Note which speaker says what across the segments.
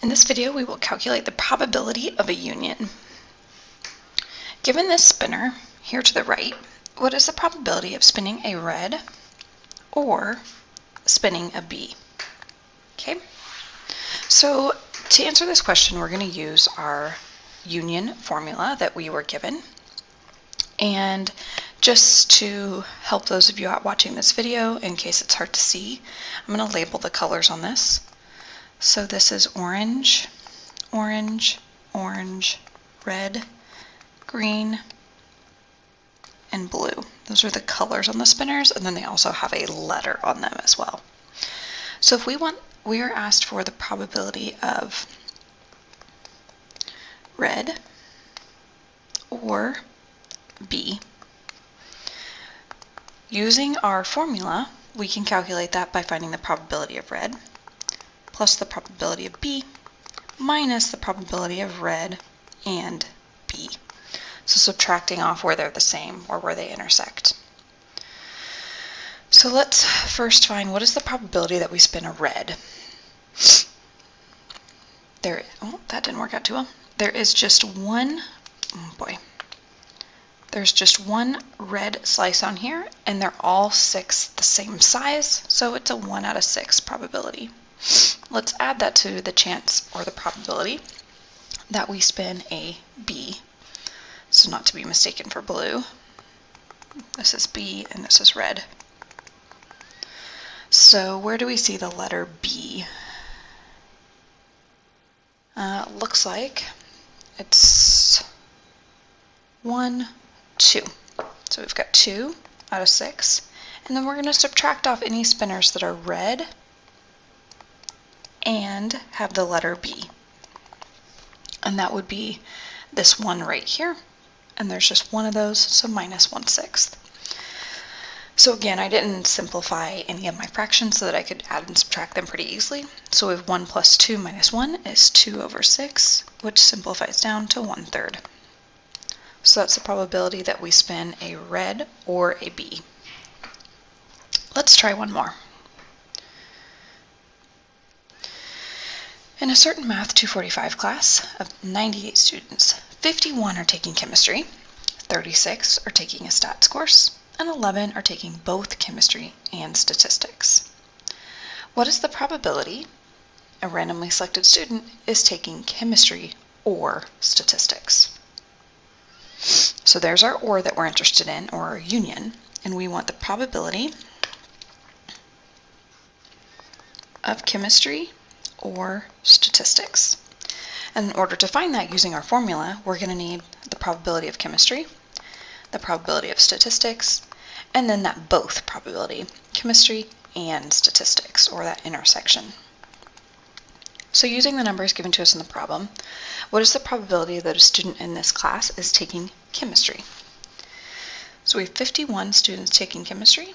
Speaker 1: In this video, we will calculate the probability of a union. Given this spinner here to the right, what is the probability of spinning a red or spinning a bee? Okay, so to answer this question, we're going to use our union formula that we were given. And just to help those of you out watching this video, in case it's hard to see, I'm going to label the colors on this. So this is orange, orange, orange, red, green, and blue. Those are the colors on the spinners, and then they also have a letter on them as well. So if we are asked for the probability of red or bee. Using our formula, we can calculate that by finding the probability of red plus the probability of bee minus the probability of red and bee. So subtracting off where they're the same or where they intersect. So let's first find what is the probability that we spin a red. That didn't work out too well. There is just one, there's just one red slice on here, and they're all 6 the same size, so it's a 1 out of 6 probability. Let's add that to the chance or the probability that we spin a bee. So not to be mistaken for blue. This is B and this is red. So where do we see the letter B? Looks like it's 1, 2. So we've got 2 out of 6. And then we're going to subtract off any spinners that are red and have the letter B. And that would be this one right here. And there's just one of those, so minus 1/6. So again, I didn't simplify any of my fractions so that I could add and subtract them pretty easily. So we have 1 plus 2 minus 1 is 2 over 6, which simplifies down to 1/3. So that's the probability that we spin a red or a bee. Let's try one more. In a certain Math 245 class of 98 students, 51 are taking chemistry, 36 are taking a stats course, and 11 are taking both chemistry and statistics. What is the probability a randomly selected student is taking chemistry or statistics? So there's our or that we're interested in, or our union, and we want the probability of chemistry or statistics. And in order to find that using our formula, we're going to need the probability of chemistry, the probability of statistics, and then that both probability, chemistry and statistics, or that intersection. So using the numbers given to us in the problem, what is the probability that a student in this class is taking chemistry? So we have 51 students taking chemistry,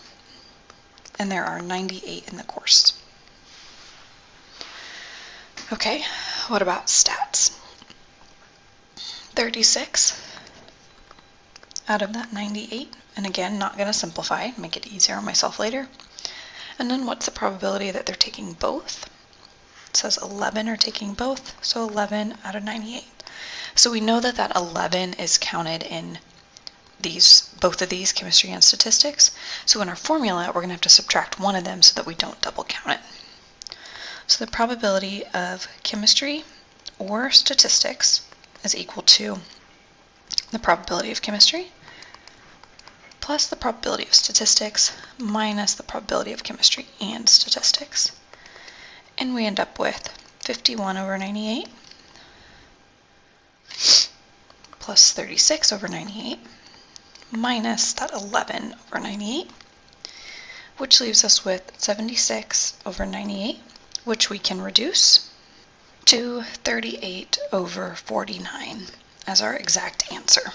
Speaker 1: and there are 98 in the course. Okay, what about stats? 36 out of that 98, and again, not going to simplify, make it easier on myself later. And then what's the probability that they're taking both? It says 11 are taking both, so 11 out of 98. So we know that that 11 is counted in both of these, chemistry and statistics. So in our formula, we're going to have to subtract one of them so that we don't double count it. So the probability of chemistry or statistics is equal to the probability of chemistry plus the probability of statistics minus the probability of chemistry and statistics. And we end up with 51 over 98 plus 36 over 98 minus that 11 over 98, which leaves us with 76 over 98, which we can reduce to 38 over 49 as our exact answer.